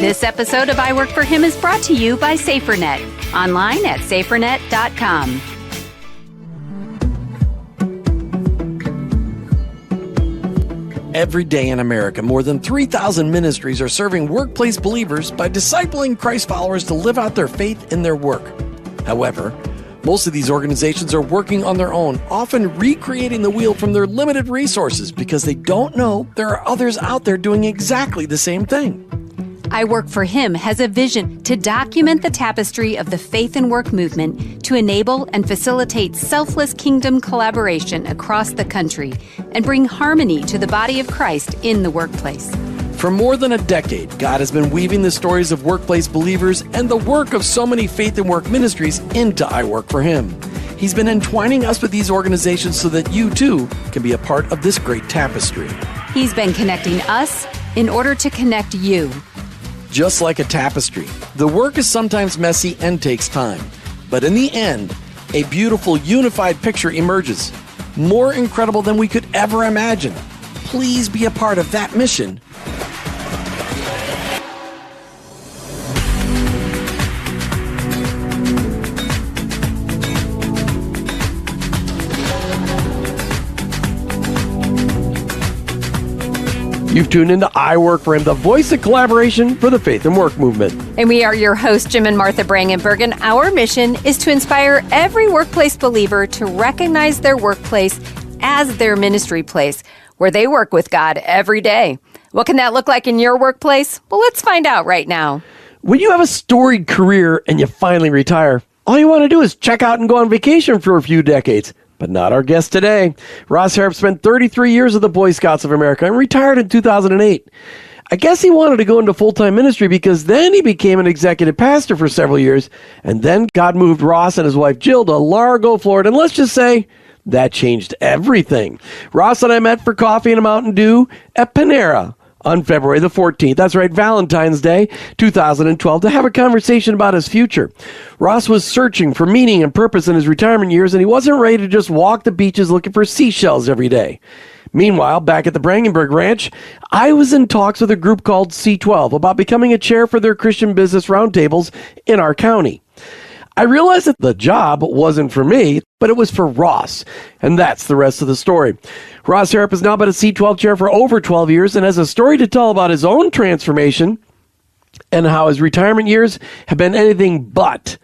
This episode of I Work for Him is brought to you by SaferNet, online at safernet.com. Every day in America, more than 3,000 ministries are serving workplace believers by discipling Christ followers to live out their faith in their work. However, most of these organizations are working on their own, often recreating the wheel from their limited resources because they don't know there are others out there doing exactly the same thing. I Work for Him has a vision to document the tapestry of the faith and work movement to enable and facilitate selfless kingdom collaboration across the country and bring harmony to the body of Christ in the workplace. For more than a decade, God has been weaving the stories of workplace believers and the work of so many faith and work ministries into I Work for Him. He's been entwining us with these organizations so that you, too, can be a part of this great tapestry. He's been connecting us in order to connect you. Just like a tapestry, the work is sometimes messy and takes time. But in the end, a beautiful, unified picture emerges, more incredible than we could ever imagine. Please be a part of that mission. You've tuned into I Work for Him, the voice of collaboration for the faith and work movement. And we are your hosts, Jim and Martha Brangenberg, and our mission is to inspire every workplace believer to recognize their workplace as their ministry place, where they work with God every day. What can that look like in your workplace? Well, let's find out right now. When you have a storied career and you finally retire, all you want to do is check out and go on vacation for a few decades. But not our guest today. Ross Harrop spent 33 years with the Boy Scouts of America and retired in 2008. I guess he wanted to go into full-time ministry because then he became an executive pastor for several years. And then God moved Ross and his wife Jill to Largo, Florida. And let's just say that changed everything. Ross and I met for coffee and a Mountain Dew at Panera on February the 14th. That's right, Valentine's Day, 2012, to have a conversation about his future. Ross was searching for meaning and purpose in his retirement years, and he wasn't ready to just walk the beaches looking for seashells every day. Meanwhile, back at the Brangenberg Ranch, I was in talks with a group called C12 about becoming a chair for their Christian business roundtables in our county. I realized that the job wasn't for me, but it was for Ross. And that's the rest of the story. Ross Harrop has now been a C12 chair for over 12 years and has a story to tell about his own transformation and how his retirement years have been anything but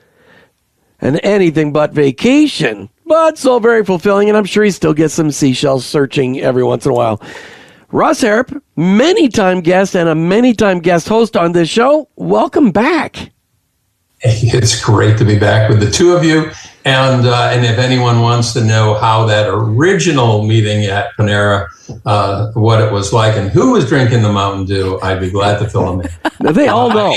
vacation, but so very fulfilling. And I'm sure he still gets some seashells searching every once in a while. Ross Harrop, many-time guest and a many-time guest host on this show. Welcome back. It's great to be back with the two of you. And if anyone wants to know how that original meeting at Panera, what it was like and who was drinking the Mountain Dew, I'd be glad to fill them in. Now, they all know.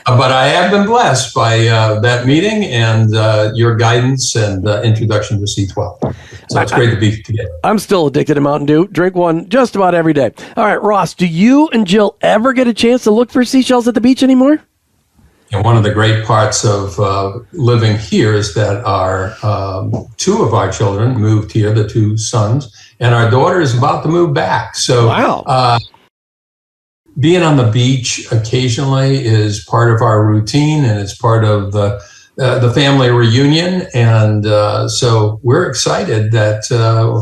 But I have been blessed by that meeting and your guidance and introduction to C12. So it's great to be together. I'm still addicted to Mountain Dew. Drink one just about every day. All right, Ross, do you and Jill ever get a chance to look for seashells at the beach anymore? And one of the great parts of living here is that our two of our children moved here, the two sons, and our daughter is about to move back. So wow. Being on the beach occasionally is part of our routine, and it's part of the family reunion. And so we're excited that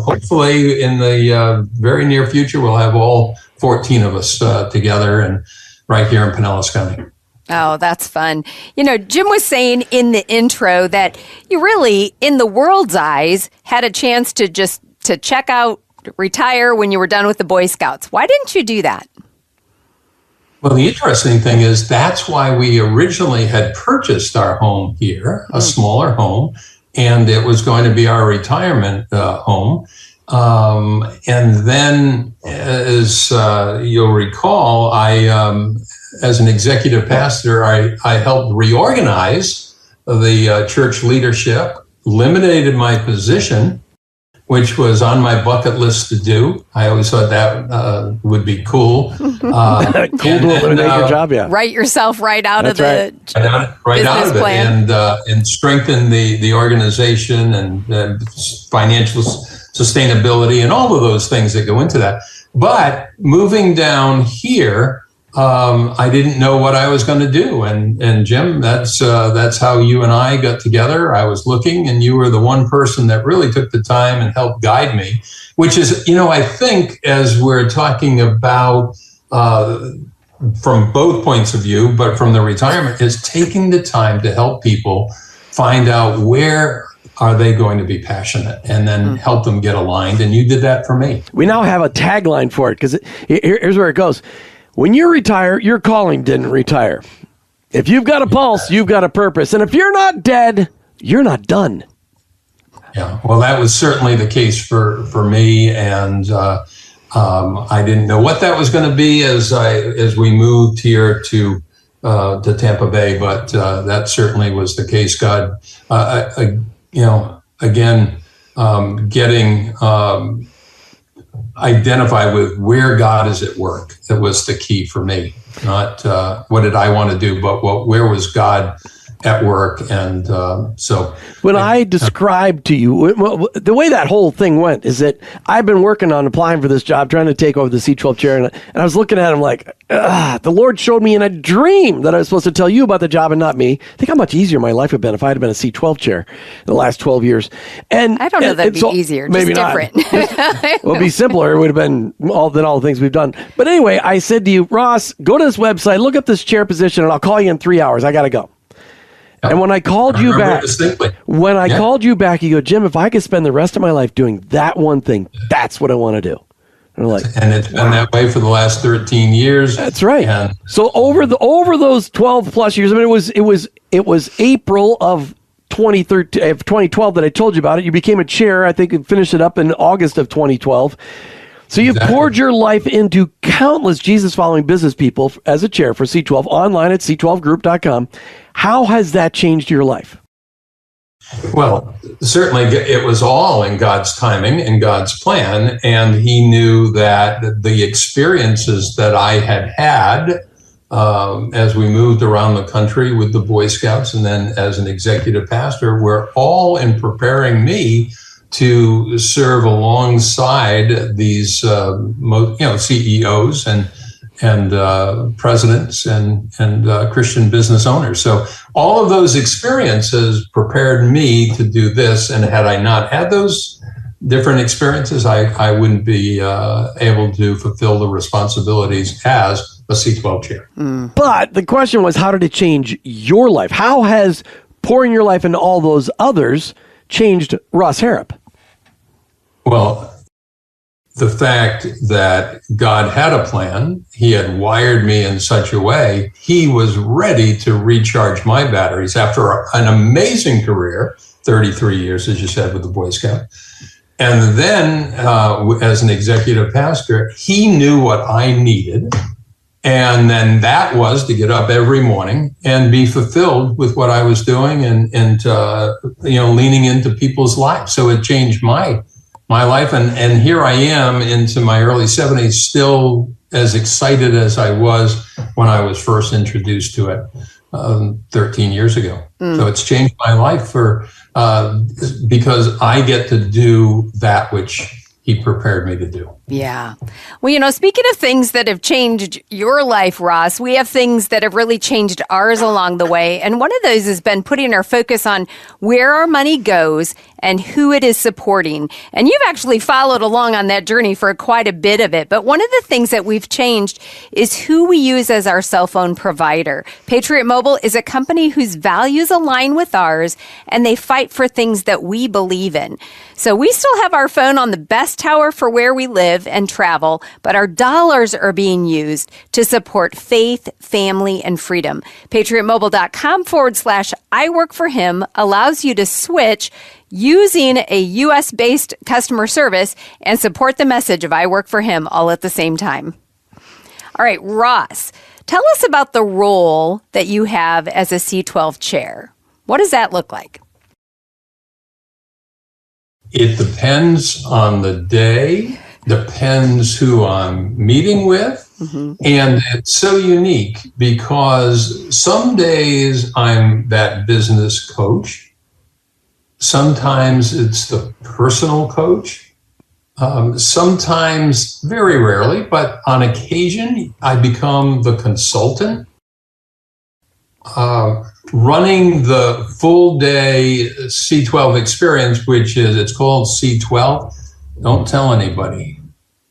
hopefully in the very near future, we'll have all 14 of us together and right here in Pinellas County. Oh, that's fun. You know, Jim was saying in the intro that you really, in the world's eyes, had a chance to check out, retire when you were done with the Boy Scouts. Why didn't you do that? Well, the interesting thing is that's why we originally had purchased our home here, a smaller home, and it was going to be our retirement home. And then, as you'll recall, as an executive pastor, I helped reorganize the church leadership, eliminated my position, which was on my bucket list to do. I always thought that would be cool. Cool to eliminate your job, yeah. Write yourself right out of the business plan. And strengthen the organization and financial sustainability and all of those things that go into that. But moving down here, I didn't know what I was going to do. And Jim, that's how you and I got together. I was looking, and you were the one person that really took the time and helped guide me, which is, I think as we're talking about from both points of view, but from the retirement, is taking the time to help people find out where are they going to be passionate, and then help them get aligned. And you did that for me. We now have a tagline for it, because here's where it goes. When you retire, your calling didn't retire. If you've got a pulse, you've got a purpose. And if you're not dead, you're not done. Yeah, well, that was certainly the case for me. And I didn't know what that was going to be as we moved here to Tampa Bay. But that certainly was the case. God, again, getting identify with where God is at work. That was the key for me. Not what did I want to do, but where was God at work. And so when I described to you, the way that whole thing went is that I've been working on applying for this job, trying to take over the C12 chair. And I was looking at him like, the Lord showed me in a dream that I was supposed to tell you about the job and not me. Think how much easier my life would have been if I had been a C12 chair in the last 12 years. And I don't know that'd be easier. Maybe just not. Different. Well, it'd be simpler. It would have been all the things we've done. But anyway, I said to you, Ross, go to this website, look up this chair position, and I'll call you in 3 hours. I got to go. And when I called you back, called you back, you go, Jim, if I could spend the rest of my life doing that one thing, that's what I want to do. And, and it's been that way for the last 13 years. That's right. And so over those 12 plus years, I mean, it was April of 2012 that I told you about it. You became a chair. I think and finished it up in August of 2012. So you've poured your life into countless Jesus-following business people as a chair for C12 online at c12group.com. How has that changed your life? Well, certainly it was all in God's timing and God's plan. And he knew that the experiences that I had as we moved around the country with the Boy Scouts and then as an executive pastor were all in preparing me to serve alongside these CEOs and presidents and Christian business owners. So all of those experiences prepared me to do this. And had I not had those different experiences, I wouldn't be able to fulfill the responsibilities as a C12 chair. But the question was, how did it change your life? How has pouring your life into all those others changed Ross Harrop? Well, the fact that God had a plan, he had wired me in such a way, he was ready to recharge my batteries after an amazing career, 33 years, as you said, with the Boy Scout. And then as an executive pastor, he knew what I needed. And then that was to get up every morning and be fulfilled with what I was doing and leaning into people's lives. So it changed my life. And here I am into my early 70s, still as excited as I was when I was first introduced to it 13 years ago. So it's changed my life because I get to do that which he prepared me to do. Yeah. Well, speaking of things that have changed your life, Ross, we have things that have really changed ours along the way. And one of those has been putting our focus on where our money goes and who it is supporting. And you've actually followed along on that journey for quite a bit of it. But one of the things that we've changed is who we use as our cell phone provider. Patriot Mobile is a company whose values align with ours, and they fight for things that we believe in. So we still have our phone on the best tower for where we live and travel, but our dollars are being used to support faith, family, and freedom. PatriotMobile.com/I work for him allows you to switch using a U.S.-based customer service and support the message of I work for him all at the same time. All right, Ross, tell us about the role that you have as a C12 chair. What does that look like? It depends on the day, depends who I'm meeting with. And it's so unique because some days I'm that business coach. Sometimes it's the personal coach. Sometimes, very rarely, but on occasion, I become the consultant, running the full day C12 experience, which is, it's called C12. Don't tell anybody,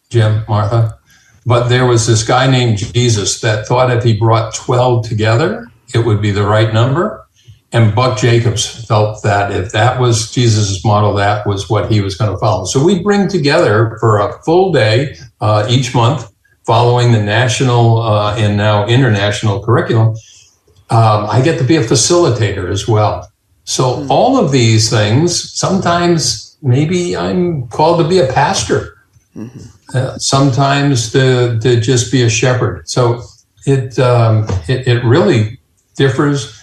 Jim, Martha. But there was this guy named Jesus that thought if he brought 12 together, it would be the right number. And Buck Jacobs felt that if that was Jesus' model, that was what he was going to follow. So we bring together for a full day each month, following the national and now international curriculum. I get to be a facilitator as well. So all of these things, sometimes maybe I'm called to be a pastor, sometimes to just be a shepherd. So it really differs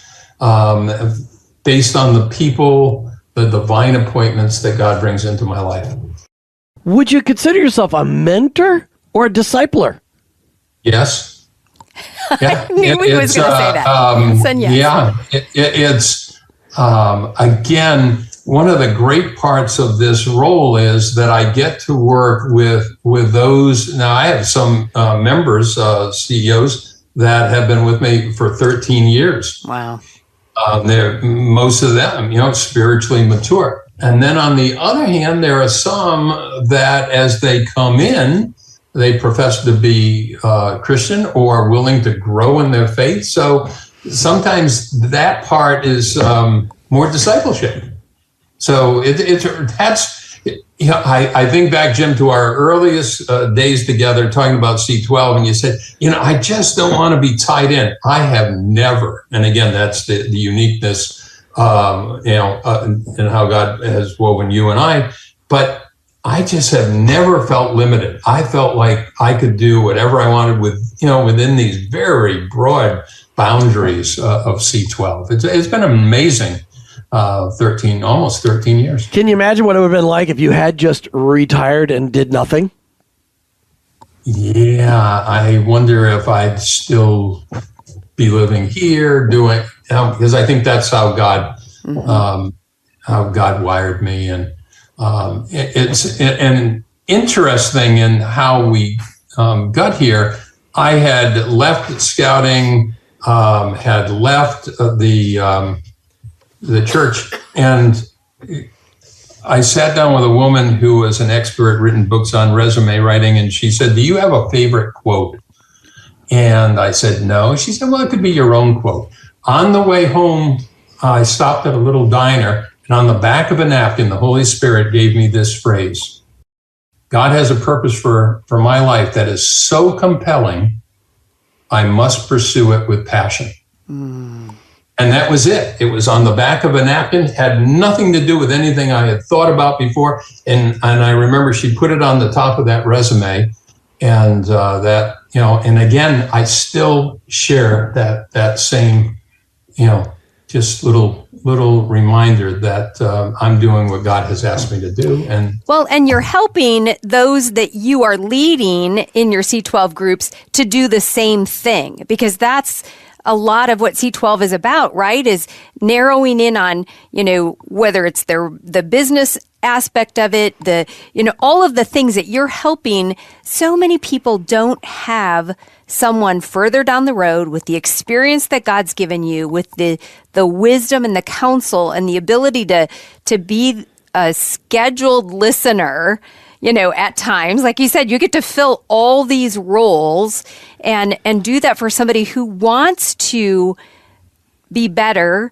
based on the people, the divine appointments that God brings into my life. Would you consider yourself a mentor or a discipler? Yes. Yeah. I knew he was going to say that. Yes. Yeah. It's, again, one of the great parts of this role is that I get to work with those. Now, I have some members, CEOs, that have been with me for 13 years. Wow. They're, most of them, spiritually mature. And then on the other hand, there are some that as they come in, they profess to be Christian or willing to grow in their faith. So sometimes that part is more discipleship. So I think back, Jim, to our earliest days together talking about C12, and you said, I just don't want to be tied in. I have never, and again, that's the uniqueness, and how God has woven you and I, but I just have never felt limited. I felt like I could do whatever I wanted within these very broad boundaries of C12. It's been amazing. Almost 13 years. Can you imagine what it would have been like if you had just retired and did nothing? Yeah, I wonder if I'd still be living here doing, because I think that's how God, wired me. And it's an interesting in how we got here. I had left scouting, had left the church, and I sat down with a woman who was an expert, written books on resume writing, and she said, "Do you have a favorite quote?" And I said, "No." She said, "Well, it could be your own quote." On the way home, I stopped at a little diner, and on the back of a napkin, the Holy Spirit gave me this phrase: "God has a purpose for my life that is so compelling, I must pursue it with passion." And that was it. It was on the back of a napkin, had nothing to do with anything I had thought about before. And I remember she put it on the top of that resume. And and again, I still share that same, just little reminder that I'm doing what God has asked me to do. And you're helping those that you are leading in your C12 groups to do the same thing, because that's a lot of what C12 is about, right? Is narrowing in on, whether it's the business aspect of it, all of the things that you're helping. So many people don't have someone further down the road with the experience that God's given you, with the wisdom and the counsel and the ability to be a scheduled listener. At times, like you said, you get to fill all these roles and do that for somebody who wants to be better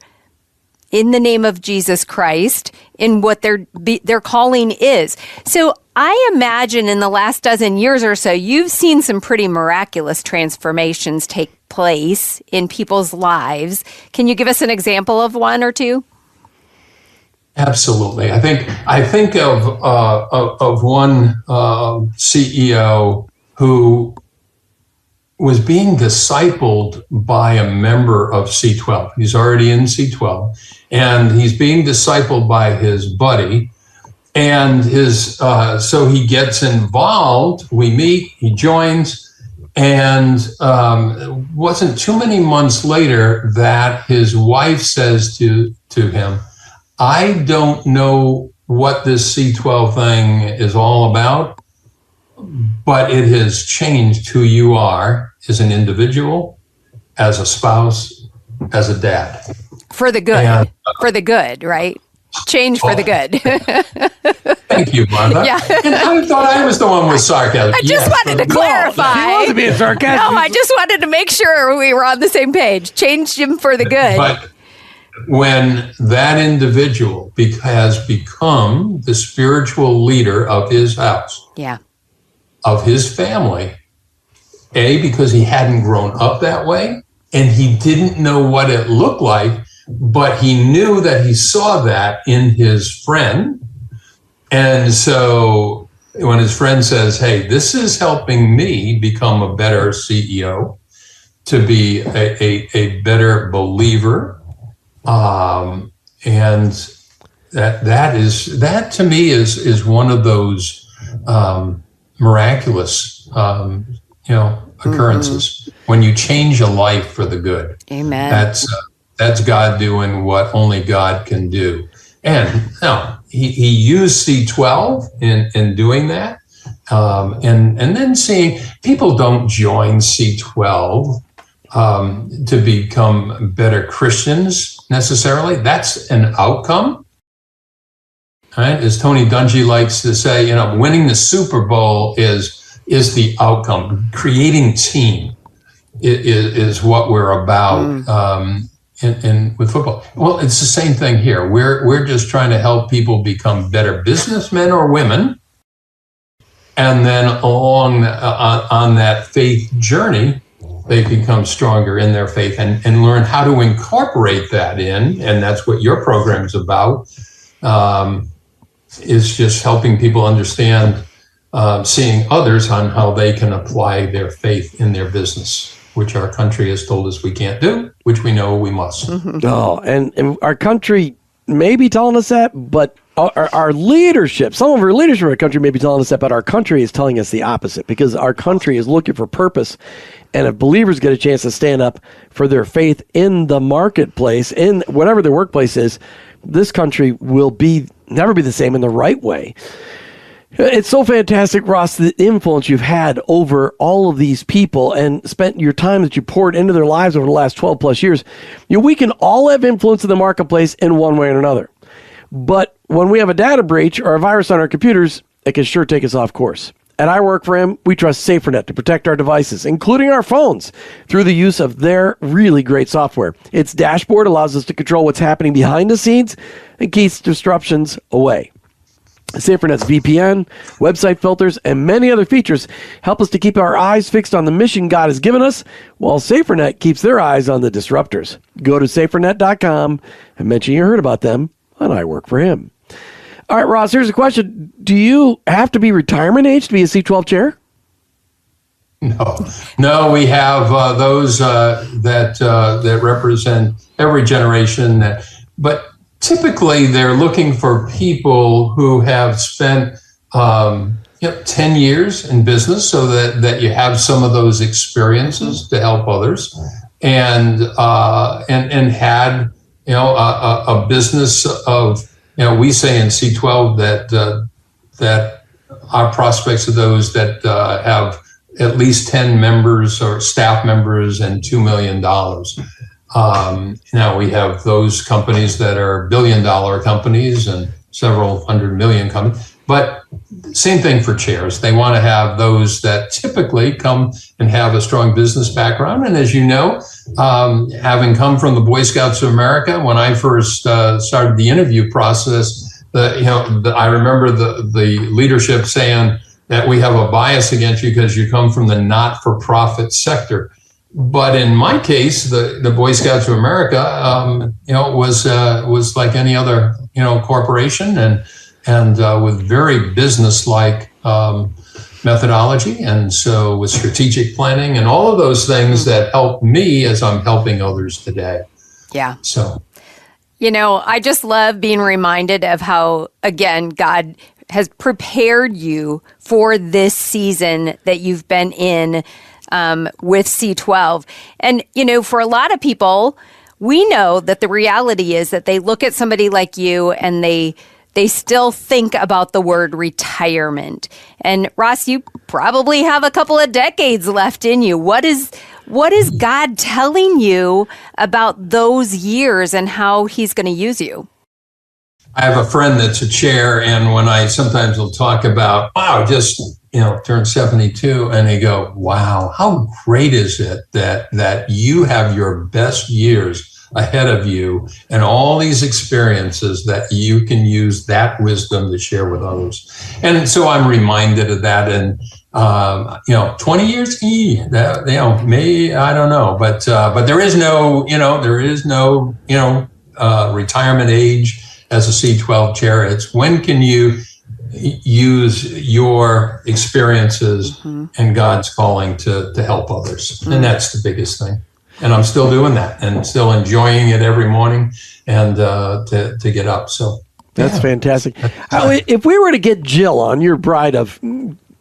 in the name of Jesus Christ in what their calling is. So I imagine in the last dozen years or so, you've seen some pretty miraculous transformations take place in people's lives. Can you give us an example of one or two? Absolutely. I think of one CEO who was being discipled by a member of C12. He's already in C12, and he's being discipled by his buddy. And so he gets involved. We meet. He joins, and wasn't too many months later that his wife says to him, "I don't know what this C12 thing is all about, but it has changed who you are as an individual, as a spouse, as a dad. For the good. For the good, right? Change for the good. Thank you, Martha. Yeah. And I thought I was the one with sarcasm. I just wanted to clarify. He wasn't being sarcastic. No, I just wanted to make sure we were on the same page. Change him for the good. But when that individual has become the spiritual leader of his house, yeah, of his family, because he hadn't grown up that way and he didn't know what it looked like, but he knew that he saw that in his friend. And so when his friend says, hey, this is helping me become a better CEO, to be a better believer, and that to me is one of those miraculous occurrences when you change a life for the good. Amen. That's God doing what only God can do. And he used C12 in doing that, and then seeing people don't join C12 to become better Christians necessarily. That's an outcome. Right? As Tony Dungy likes to say, winning the Super Bowl is the outcome. Creating team is what we're about. And with football, well, it's the same thing here. We're just trying to help people become better businessmen or women, and then along on that faith journey, they become stronger in their faith and learn how to incorporate that in. And that's what your program's about. Is just helping people understand, seeing others on how they can apply their faith in their business, which our country has told us we can't do, which we know we must. Oh, and our country may be telling us that, but our leadership, some of our leadership in our country may be telling us that, but our country is telling us the opposite, because our country is looking for purpose. And if believers get a chance to stand up for their faith in the marketplace, in whatever their workplace is, this country will never be the same in the right way. It's so fantastic, Ross, the influence you've had over all of these people and spent your time that you poured into their lives over the last 12 plus years. We can all have influence in the marketplace in one way or another. But when we have a data breach or a virus on our computers, it can sure take us off course. At I Work For Him, we trust SaferNet to protect our devices, including our phones, through the use of their really great software. Its dashboard allows us to control what's happening behind the scenes and keeps disruptions away. SaferNet's VPN, website filters, and many other features help us to keep our eyes fixed on the mission God has given us, while SaferNet keeps their eyes on the disruptors. Go to safernet.com and mention you heard about them on I Work For Him. All right, Ross, here's a question. Do you have to be retirement age to be a C12 chair? No, we have those that represent every generation. But typically, they're looking for people who have spent 10 years in business, so that you have some of those experiences to help others, and had a business of. We say in C12 that our prospects are those that have at least 10 members or staff members and $2 million. Now we have those companies that are billion-dollar companies and several hundred million companies. But same thing for chairs. They want to have those that typically come and have a strong business background. And as you know, having come from the Boy Scouts of America, when I first started the interview process, I remember the leadership saying that we have a bias against you because you come from the not-for-profit sector. But in my case, the Boy Scouts of America, was like any other, corporation and with very business-like methodology, and so with strategic planning and all of those things that help me as I'm helping others today. Yeah. So, I just love being reminded of how, again, God has prepared you for this season that you've been in with C12. And, for a lot of people, we know that the reality is that they look at somebody like you and they they still think about the word retirement. And Ross, you probably have a couple of decades left in you. What is God telling you about those years and how he's going to use you? I have a friend that's a chair, and when I sometimes will talk about, wow, just, turned 72, and they go, wow, how great is it that you have your best years ahead of you and all these experiences that you can use that wisdom to share with others. And so I'm reminded of that. And 20 years, maybe, I don't know, but there is no retirement age as a C12 chair. It's when can you use your experiences and God's calling to help others. And that's the biggest thing. And I'm still doing that and still enjoying it every morning and to get up. So that's fantastic. If we were to get Jill on, your bride of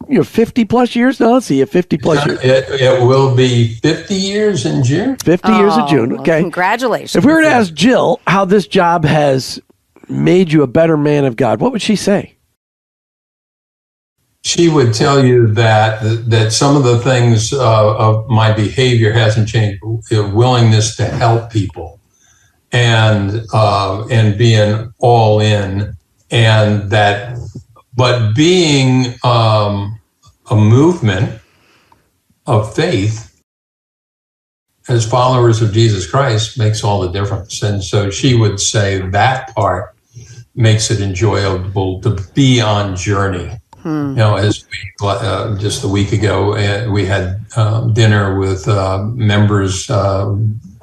50 plus years, now let's see, 50 plus years. It will be 50 years in June. 50 years in June. Okay. Well, congratulations. If we were to ask Jill how this job has made you a better man of God, what would she say? She would tell you that some of the things of my behavior hasn't changed. Willingness to help people, and being all in, and that, but being a movement of faith as followers of Jesus Christ makes all the difference. And so she would say that part makes it enjoyable to be on journey. As we just a week ago, we had dinner with members,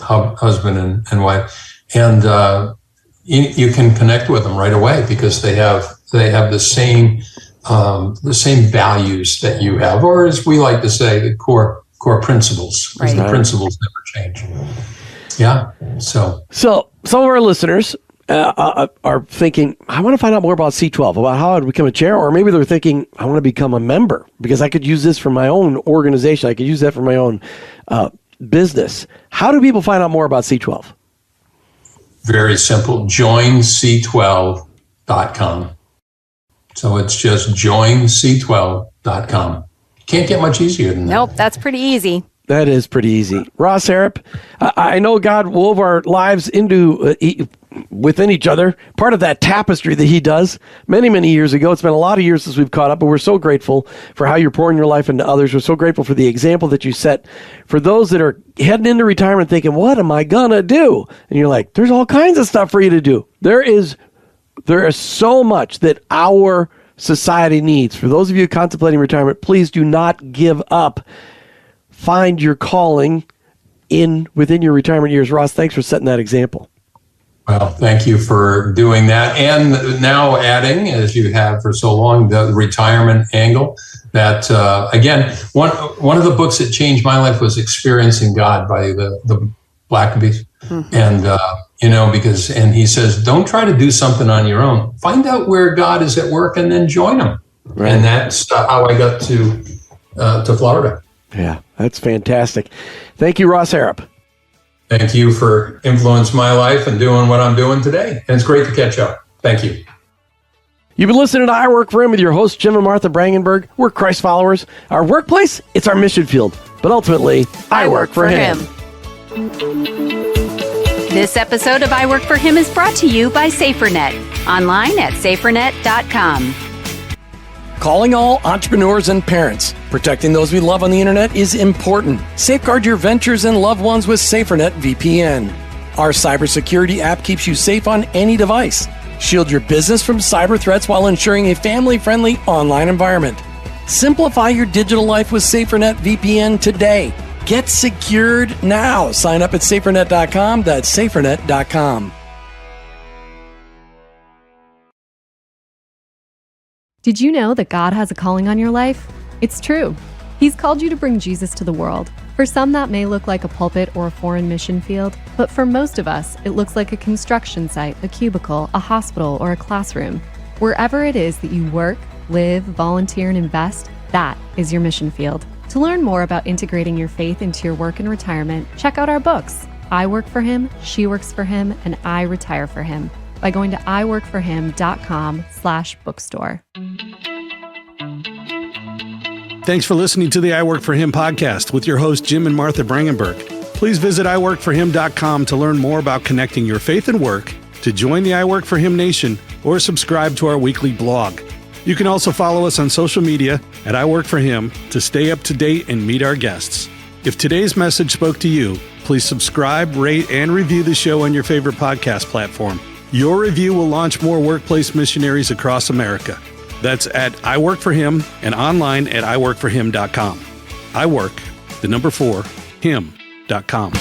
husband and wife, and you can connect with them right away because they have the same values that you have, or as we like to say, the core principles. Right. The principles never change. Yeah. So some of our listeners are thinking, I want to find out more about C12, about how I'd become a chair, or maybe they're thinking, I want to become a member because I could use this for my own organization. I could use that for my own business. How do people find out more about C12? Very simple. JoinC12.com. So it's just JoinC12.com. Can't get much easier than that. Nope, that's pretty easy. That is pretty easy. Ross Harrop, I know God wove our lives into within each other, part of that tapestry that he does many, many years ago. It's been a lot of years since we've caught up, but we're so grateful for how you're pouring your life into others. We're so grateful for the example that you set for those that are heading into retirement thinking, what am I going to do? And you're like, there's all kinds of stuff for you to do. There is so much that our society needs. For those of you contemplating retirement, please do not give up. Find your calling within your retirement years. Ross, thanks for setting that example. Well, thank you for doing that. And now adding, as you have for so long, the retirement angle. That, again, one of the books that changed my life was Experiencing God by the Blackabys. Mm-hmm. And he says, don't try to do something on your own. Find out where God is at work and then join him. Right. And that's how I got to Florida. Yeah, that's fantastic. Thank you, Ross Harrop. Thank you for influencing my life and doing what I'm doing today. And it's great to catch up. Thank you. You've been listening to I Work for Him with your hosts, Jim and Martha Brangenberg. We're Christ followers. Our workplace, it's our mission field. But ultimately, I work for him. This episode of I Work for Him is brought to you by SaferNet. Online at safernet.com. Calling all entrepreneurs and parents. Protecting those we love on the internet is important. Safeguard your ventures and loved ones with SaferNet VPN. Our cybersecurity app keeps you safe on any device. Shield your business from cyber threats while ensuring a family-friendly online environment. Simplify your digital life with SaferNet VPN today. Get secured now. Sign up at safernet.com. That's safernet.com. Did you know that God has a calling on your life? It's true. He's called you to bring Jesus to the world. For some, that may look like a pulpit or a foreign mission field, but for most of us, it looks like a construction site, a cubicle, a hospital, or a classroom. Wherever it is that you work, live, volunteer, and invest, that is your mission field. To learn more about integrating your faith into your work and retirement, check out our books, I Work for Him, She Works for Him, and I Retire for Him. by going to iworkforhim.com/bookstore. Thanks for listening to the I Work For Him podcast with your hosts, Jim and Martha Brangenberg. Please visit iworkforhim.com to learn more about connecting your faith and work, to join the I Work For Him Nation, or subscribe to our weekly blog. You can also follow us on social media at I Work For Him to stay up to date and meet our guests. If today's message spoke to you, please subscribe, rate, and review the show on your favorite podcast platform. Your review will launch more workplace missionaries across America. That's at I Work For Him and online at iworkforhim.com. I work, the number 4, him.com.